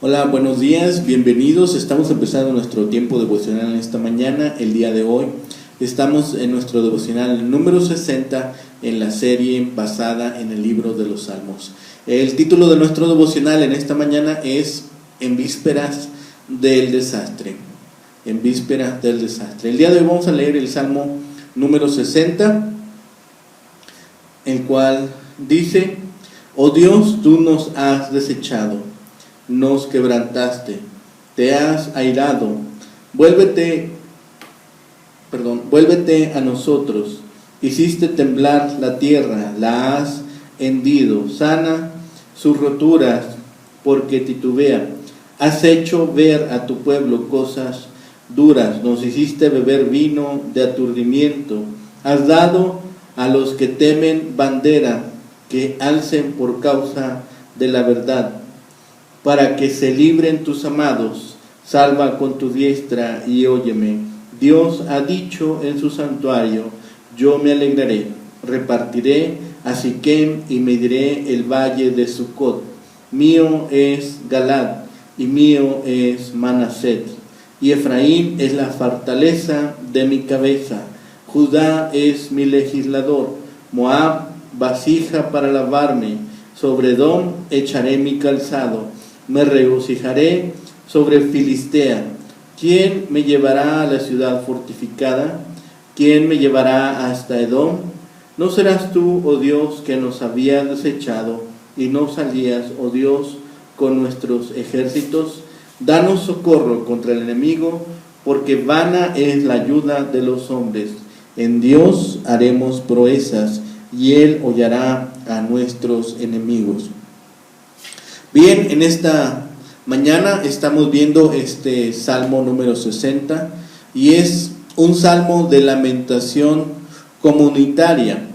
Hola, buenos días, bienvenidos. Estamos empezando nuestro tiempo devocional en esta mañana. El día de hoy estamos en nuestro devocional número 60 en la serie basada en el libro de los Salmos. El título de nuestro devocional en esta mañana es En vísperas del desastre. En vísperas del desastre. El día de hoy vamos a leer el Salmo número 60, el cual dice: Oh Dios, tú nos has desechado, nos quebrantaste, te has airado, vuélvete a nosotros, hiciste temblar la tierra, la has hendido, sana sus roturas, porque titubea, has hecho ver a tu pueblo cosas duras, nos hiciste beber vino de aturdimiento, has dado a los que temen bandera, que alcen por causa de la verdad, para que se libren tus amados. Salva con tu diestra y óyeme. Dios ha dicho en su santuario: yo me alegraré, repartiré a Siquem y mediré el valle de Sucot. Mío es Galad y mío es Manaset, y Efraín es la fortaleza de mi cabeza. Judá es mi legislador, Moab vasija para lavarme, sobre Edom echaré mi calzado, me regocijaré sobre Filistea. ¿Quién me llevará a la ciudad fortificada? ¿Quién me llevará hasta Edom? ¿No serás tú, oh Dios, que nos habías desechado y no salías, oh Dios, con nuestros ejércitos? Danos socorro contra el enemigo, porque vana es la ayuda de los hombres. En Dios haremos proezas, y Él hollará a nuestros enemigos. Bien, en esta mañana estamos viendo este Salmo número 60, y es un salmo de lamentación comunitaria.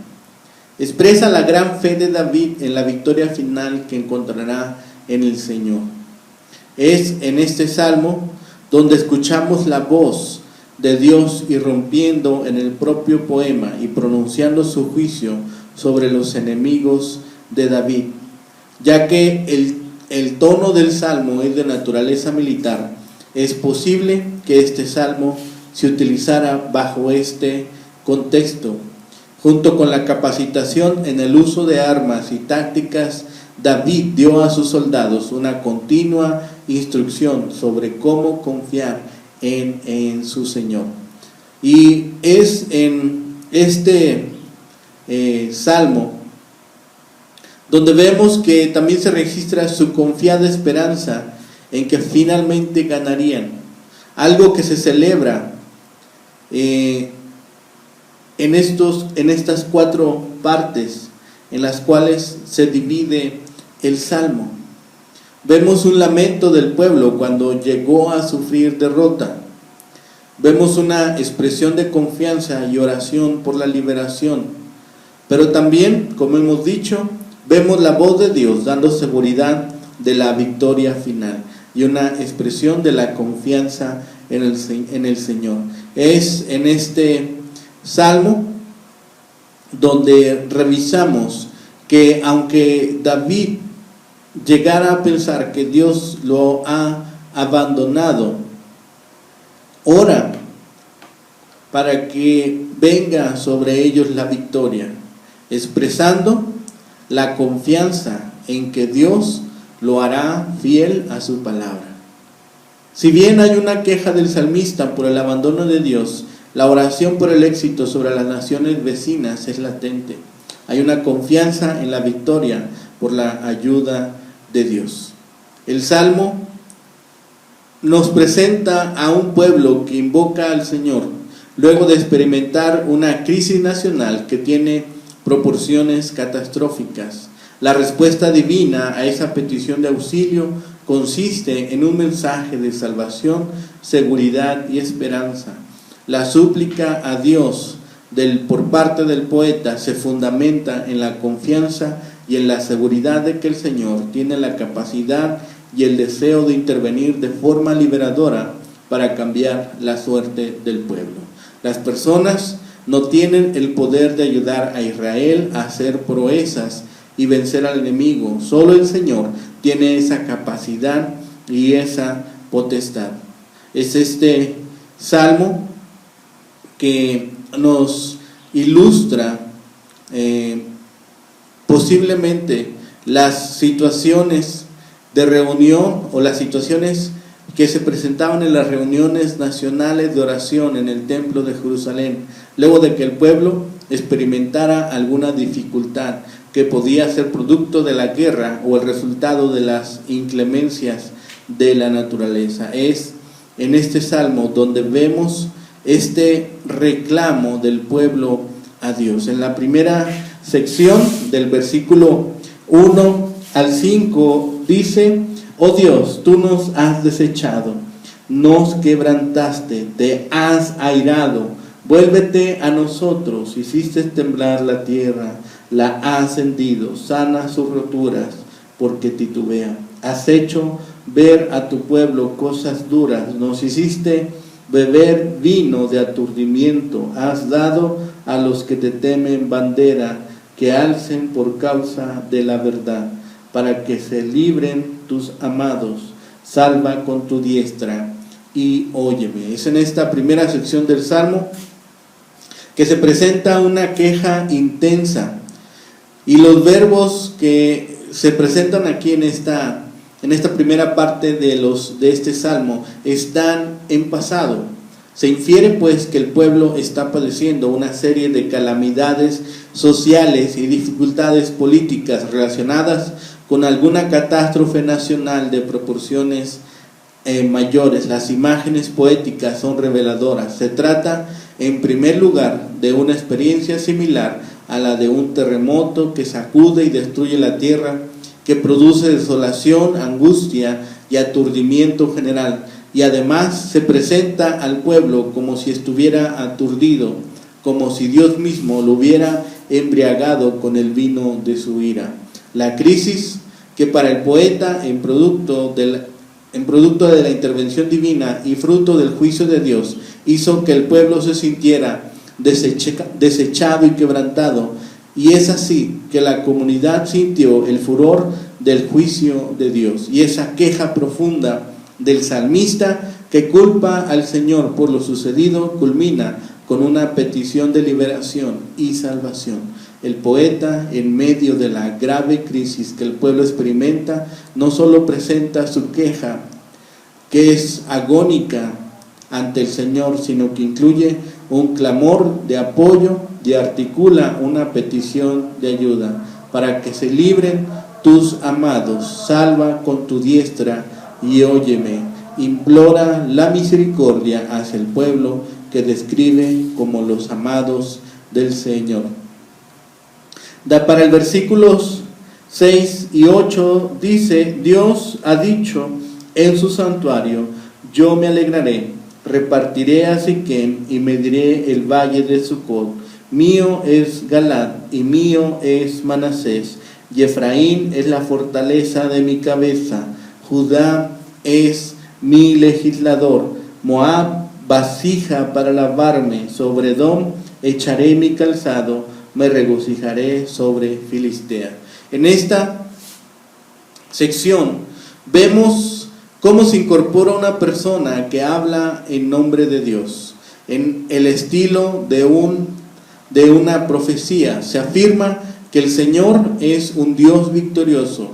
Expresa la gran fe de David en la victoria final que encontrará en el Señor. Es en este salmo donde escuchamos la voz de Dios irrumpiendo en el propio poema y pronunciando su juicio sobre los enemigos de David. Ya que el tono del salmo es de naturaleza militar, es posible que este salmo se utilizara bajo este contexto. Junto con la capacitación en el uso de armas y tácticas, David dio a sus soldados una continua instrucción sobre cómo confiar en su Señor. Y es en este salmo donde vemos que también se registra su confiada esperanza en que finalmente ganarían, algo que se celebra en estas cuatro partes en las cuales se divide el salmo. Vemos un lamento del pueblo cuando llegó a sufrir derrota. Vemos una expresión de confianza y oración por la liberación. Pero también, como hemos dicho, vemos la voz de Dios dando seguridad de la victoria final y una expresión de la confianza en el Señor. Es en este salmo donde revisamos que aunque David llegara a pensar que Dios lo ha abandonado, ora para que venga sobre ellos la victoria, expresando la confianza en que Dios lo hará fiel a su palabra. Si bien hay una queja del salmista por el abandono de Dios, la oración por el éxito sobre las naciones vecinas es latente. Hay una confianza en la victoria por la ayuda de Dios. El Salmo nos presenta a un pueblo que invoca al Señor luego de experimentar una crisis nacional que tiene proporciones catastróficas. La respuesta divina a esa petición de auxilio consiste en un mensaje de salvación, seguridad y esperanza. La súplica a Dios por parte del poeta se fundamenta en la confianza y en la seguridad de que el Señor tiene la capacidad y el deseo de intervenir de forma liberadora para cambiar la suerte del pueblo. Las personas no tienen el poder de ayudar a Israel a hacer proezas y vencer al enemigo. Solo el Señor tiene esa capacidad y esa potestad. Es este salmo que nos ilustra posiblemente las situaciones de reunión o las situaciones que se presentaban en las reuniones nacionales de oración en el templo de Jerusalén, luego de que el pueblo experimentara alguna dificultad que podía ser producto de la guerra o el resultado de las inclemencias de la naturaleza. Es en este salmo donde vemos este reclamo del pueblo a Dios. En la primera sección del versículo 1 al 5 dice: oh Dios, tú nos has desechado, nos quebrantaste, te has airado, vuélvete a nosotros, hiciste temblar la tierra, la has hendido, sana sus roturas, porque titubea. Has hecho ver a tu pueblo cosas duras, nos hiciste beber vino de aturdimiento, has dado a los que te temen bandera, que alcen por causa de la verdad, para que se libren tus amados, salva con tu diestra y óyeme. Es en esta primera sección del Salmo que se presenta una queja intensa, y los verbos que se presentan aquí en esta primera parte de este Salmo están en pasado. Se infiere pues que el pueblo está padeciendo una serie de calamidades sociales y dificultades políticas relacionadas con alguna catástrofe nacional de proporciones mayores. Las imágenes poéticas son reveladoras. Se trata, en primer lugar, de una experiencia similar a la de un terremoto que sacude y destruye la tierra, que produce desolación, angustia y aturdimiento general. Y además se presenta al pueblo como si estuviera aturdido, como si Dios mismo lo hubiera embriagado con el vino de su ira. La crisis que para el poeta, en producto de la intervención divina y fruto del juicio de Dios, hizo que el pueblo se sintiera desechado y quebrantado, y es así que la comunidad sintió el furor del juicio de Dios. Y esa queja profunda del salmista, que culpa al Señor por lo sucedido, culmina con una petición de liberación y salvación. El poeta, en medio de la grave crisis que el pueblo experimenta, no solo presenta su queja, que es agónica ante el Señor, sino que incluye un clamor de apoyo y articula una petición de ayuda. Para que se libren tus amados, salva con tu diestra y óyeme. Implora la misericordia hacia el pueblo que describe como los amados del Señor. Para el versículos 6 y 8 dice: Dios ha dicho en su santuario: yo me alegraré, repartiré a Siquem y mediré el valle de Sucot. Mío es Galad y mío es Manasés, y Efraín es la fortaleza de mi cabeza. Judá es mi legislador. Moab, vasija para lavarme. Sobre Edom echaré mi calzado. Me regocijaré sobre Filistea. En esta sección vemos cómo se incorpora una persona que habla en nombre de Dios, en el estilo de una profecía. Se afirma que el Señor es un Dios victorioso.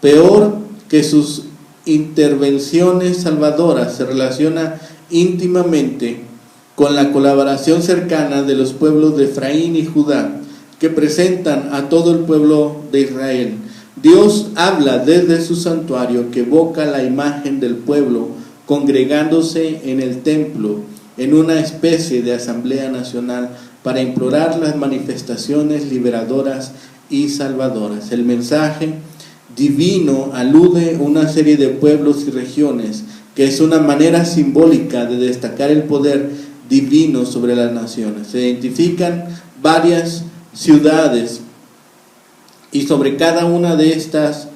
Peor que sus intervenciones salvadoras, se relaciona íntimamente con la colaboración cercana de los pueblos de Efraín y Judá, que presentan a todo el pueblo de Israel. Dios habla desde su santuario, que evoca la imagen del pueblo congregándose en el templo, en una especie de asamblea nacional, para implorar las manifestaciones liberadoras y salvadoras. El mensaje divino alude a una serie de pueblos y regiones, que es una manera simbólica de destacar el poder divino sobre las naciones. Se identifican varias ciudades, y sobre cada una de estas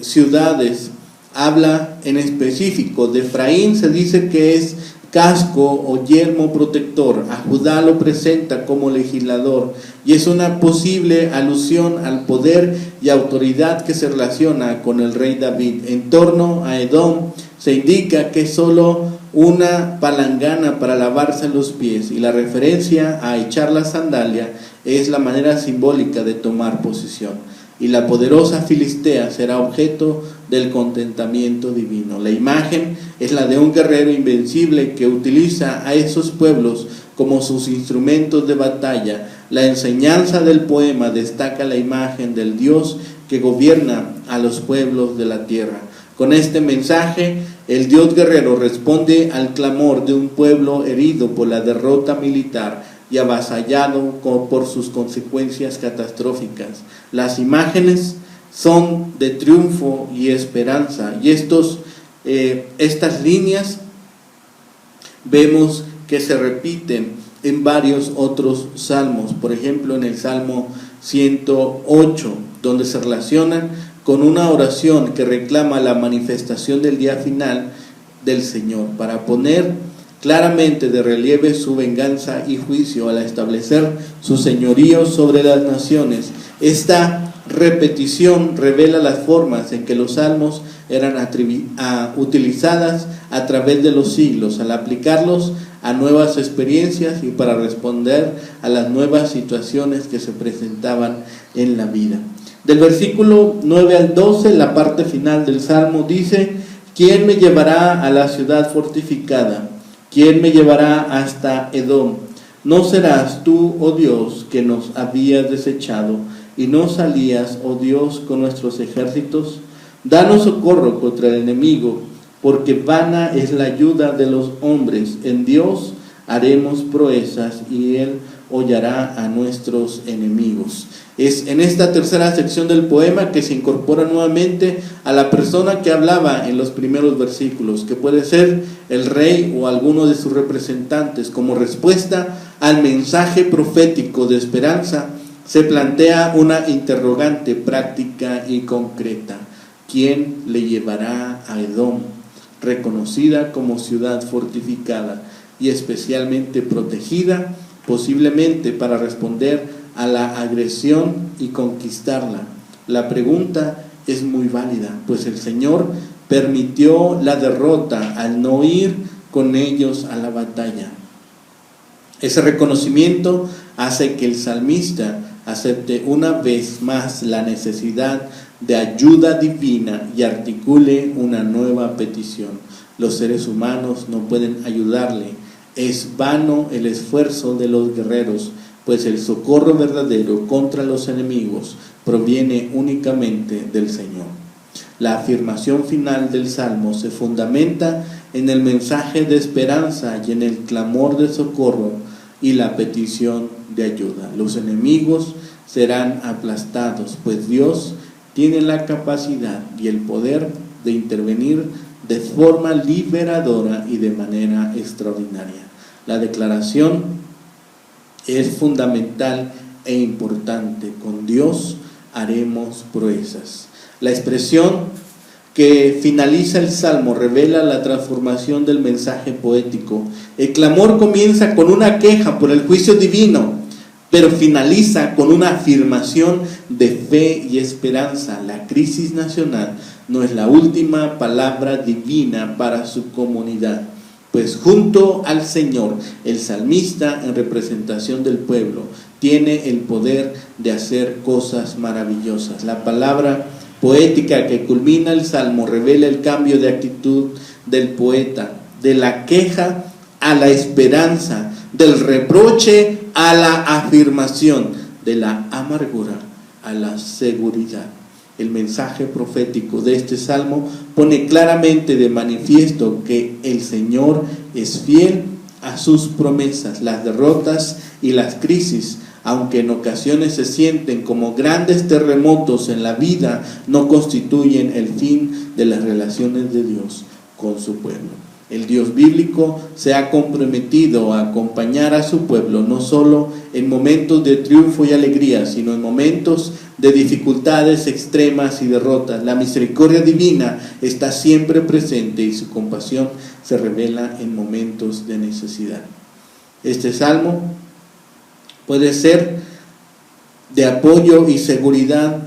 ciudades habla en específico. De Efraín se dice que es casco o yelmo protector. A Judá lo presenta como legislador y es una posible alusión al poder y autoridad que se relaciona con el rey David. En torno a Edom se indica que es solo una palangana para lavarse los pies, y la referencia a echar la sandalia es la manera simbólica de tomar posesión. Y la poderosa Filistea será objeto del contentamiento divino. La imagen es la de un guerrero invencible que utiliza a esos pueblos como sus instrumentos de batalla. La enseñanza del poema destaca la imagen del Dios que gobierna a los pueblos de la tierra. Con este mensaje, el Dios guerrero responde al clamor de un pueblo herido por la derrota militar y avasallado por sus consecuencias catastróficas. Las imágenes son de triunfo y esperanza, y estas líneas vemos que se repiten en varios otros salmos. Por ejemplo, en el Salmo 108, donde se relacionan con una oración que reclama la manifestación del día final del Señor, para poner claramente de relieve su venganza y juicio al establecer su señorío sobre las naciones. Esta repetición revela las formas en que los salmos eran utilizadas a través de los siglos, al aplicarlos a nuevas experiencias y para responder a las nuevas situaciones que se presentaban en la vida. Del versículo 9 al 12, la parte final del Salmo dice: ¿Quién me llevará a la ciudad fortificada? ¿Quién me llevará hasta Edom? ¿No serás tú, oh Dios, que nos habías desechado y no salías, oh Dios, con nuestros ejércitos? Danos socorro contra el enemigo, porque vana es la ayuda de los hombres. En Dios haremos proezas y Él hollará a nuestros enemigos. Es en esta tercera sección del poema que se incorpora nuevamente a la persona que hablaba en los primeros versículos, que puede ser el rey o alguno de sus representantes. Como respuesta al mensaje profético de esperanza, se plantea una interrogante práctica y concreta: ¿quién le llevará a Edom, reconocida como ciudad fortificada y especialmente protegida, posiblemente para responder a la agresión y conquistarla? La pregunta es muy válida, pues el Señor permitió la derrota al no ir con ellos a la batalla. Ese reconocimiento hace que el salmista acepte una vez más la necesidad de ayuda divina y articule una nueva petición. Los seres humanos no pueden ayudarle. Es vano el esfuerzo de los guerreros, pues el socorro verdadero contra los enemigos proviene únicamente del Señor. La afirmación final del Salmo se fundamenta en el mensaje de esperanza y en el clamor de socorro y la petición de ayuda. Los enemigos serán aplastados, pues Dios tiene la capacidad y el poder de intervenir de forma liberadora y de manera extraordinaria. La declaración es fundamental e importante: con Dios haremos proezas. La expresión que finaliza el Salmo revela la transformación del mensaje poético. El clamor comienza con una queja por el juicio divino, pero finaliza con una afirmación de fe y esperanza. La crisis nacional no es la última palabra divina para su comunidad, pues junto al Señor, el salmista, en representación del pueblo, tiene el poder de hacer cosas maravillosas. La palabra poética que culmina el Salmo revela el cambio de actitud del poeta, de la queja a la esperanza, del reproche a la afirmación, de la amargura a la seguridad. El mensaje profético de este salmo pone claramente de manifiesto que el Señor es fiel a sus promesas. Las derrotas y las crisis, aunque en ocasiones se sienten como grandes terremotos en la vida, no constituyen el fin de las relaciones de Dios con su pueblo. El Dios bíblico se ha comprometido a acompañar a su pueblo, no solo en momentos de triunfo y alegría, sino en momentos de dificultades extremas y derrotas. La misericordia divina está siempre presente y su compasión se revela en momentos de necesidad. Este salmo puede ser de apoyo y seguridad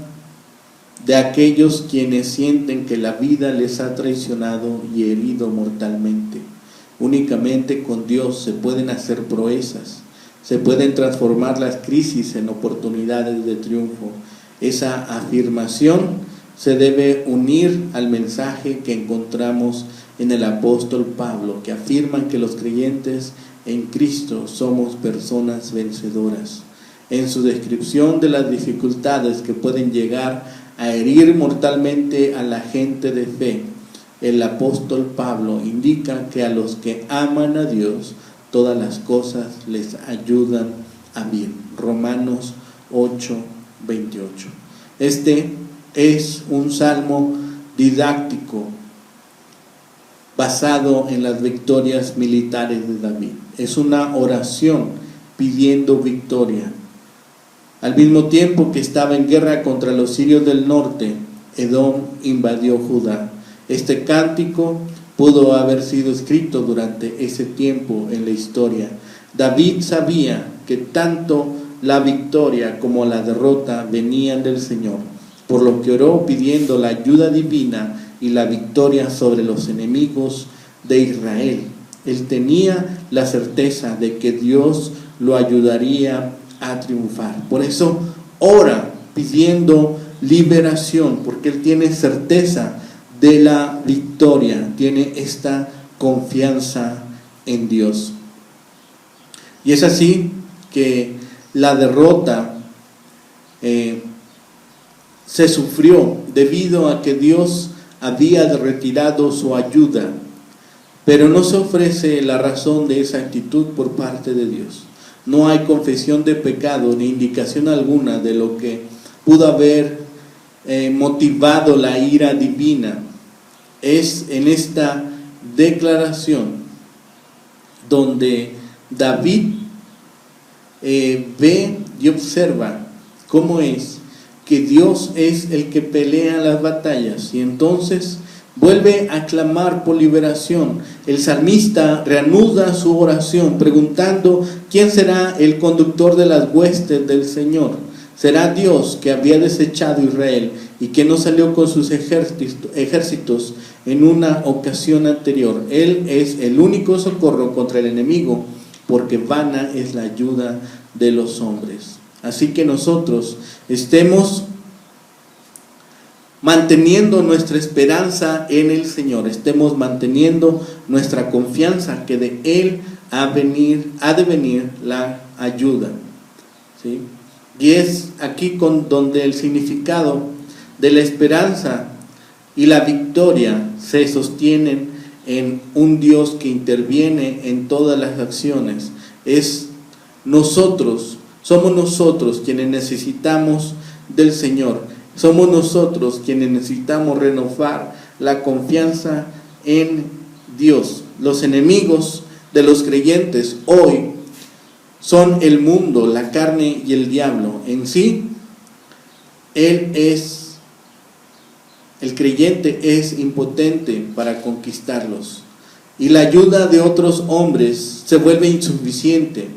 de aquellos quienes sienten que la vida les ha traicionado y herido mortalmente. Únicamente con Dios se pueden hacer proezas, se pueden transformar las crisis en oportunidades de triunfo. Esa afirmación se debe unir al mensaje que encontramos en el apóstol Pablo, que afirma que los creyentes en Cristo somos personas vencedoras. En su descripción de las dificultades que pueden llegar a herir mortalmente a la gente de fe, el apóstol Pablo indica que a los que aman a Dios, todas las cosas les ayudan a bien. Romanos 8:28. Este es un salmo didáctico basado en las victorias militares de David. Es una oración pidiendo victoria. Al mismo tiempo que estaba en guerra contra los sirios del norte, Edom invadió Judá. Este cántico pudo haber sido escrito durante ese tiempo en la historia. David sabía que tanto la victoria como la derrota venían del Señor, por lo que oró pidiendo la ayuda divina y la victoria sobre los enemigos de Israel. Él tenía la certeza de que Dios lo ayudaría a triunfar. Por eso ora pidiendo liberación, porque él tiene certeza de la victoria, tiene esta confianza en Dios. Y es así que la derrota se sufrió debido a que Dios había retirado su ayuda, pero no se ofrece la razón de esa actitud por parte de Dios. No hay confesión de pecado ni indicación alguna de lo que pudo haber motivado la ira divina. Es en esta declaración donde David ve y observa cómo es que Dios es el que pelea las batallas, y entonces vuelve a clamar por liberación. El salmista reanuda su oración preguntando quién será el conductor de las huestes del Señor. ¿Será Dios, que había desechado a Israel y que no salió con sus ejércitos en una ocasión anterior? Él es el único socorro contra el enemigo, porque vana es la ayuda de los hombres. Así que nosotros estemos manteniendo nuestra esperanza en el Señor, estemos manteniendo nuestra confianza que de Él ha de venir la ayuda, ¿sí? Y es aquí donde el significado de la esperanza y la victoria se sostienen en un Dios que interviene en todas las acciones. Somos nosotros quienes necesitamos del Señor. Somos nosotros quienes necesitamos renovar la confianza en Dios. Los enemigos de los creyentes hoy son el mundo, la carne y el diablo. En sí, el creyente es impotente para conquistarlos. Y la ayuda de otros hombres se vuelve insuficiente.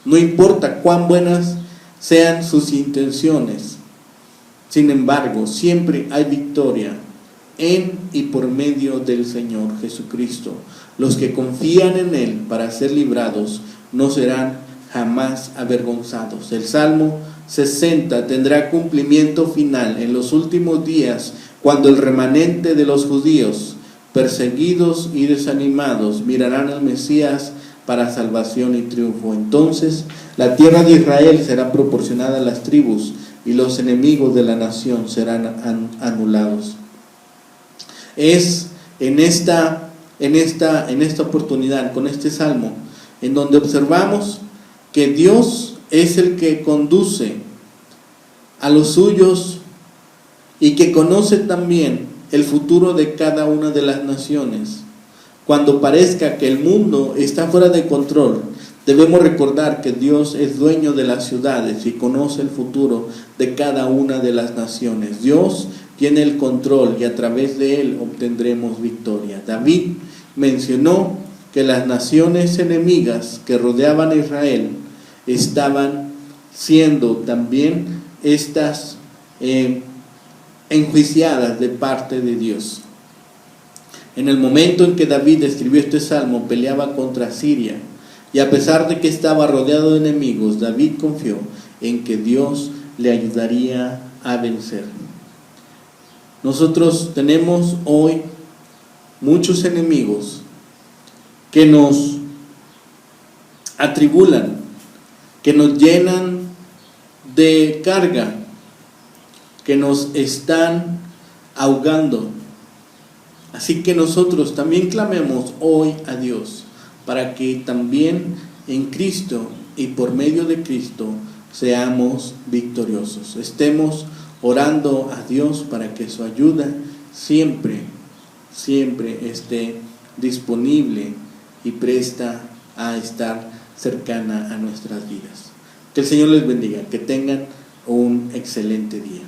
No importa cuán buenas sean sus intenciones. Sin embargo, siempre hay victoria en y por medio del Señor Jesucristo. Los que confían en Él para ser librados no serán jamás avergonzados. El Salmo 60 tendrá cumplimiento final en los últimos días, cuando el remanente de los judíos, perseguidos y desanimados, mirarán al Mesías para salvación y triunfo. Entonces la tierra de Israel será proporcionada a las tribus, y los enemigos de la nación serán anulados. Es en esta oportunidad, con este salmo, en donde observamos que Dios es el que conduce a los suyos y que conoce también el futuro de cada una de las naciones. Cuando parezca que el mundo está fuera de control, debemos recordar que Dios es dueño de las ciudades y conoce el futuro de cada una de las naciones. Dios tiene el control y a través de él obtendremos victoria. David mencionó que las naciones enemigas que rodeaban a Israel estaban siendo también estas enjuiciadas de parte de Dios. En el momento en que David escribió este salmo, peleaba contra Siria, y a pesar de que estaba rodeado de enemigos, David confió en que Dios le ayudaría a vencer. Nosotros tenemos hoy muchos enemigos que nos atribulan, que nos llenan de carga, que nos están ahogando. Así que nosotros también clamemos hoy a Dios para que también en Cristo y por medio de Cristo seamos victoriosos. Estemos orando a Dios para que su ayuda siempre esté disponible y presta a estar cercana a nuestras vidas. Que el Señor les bendiga, que tengan un excelente día.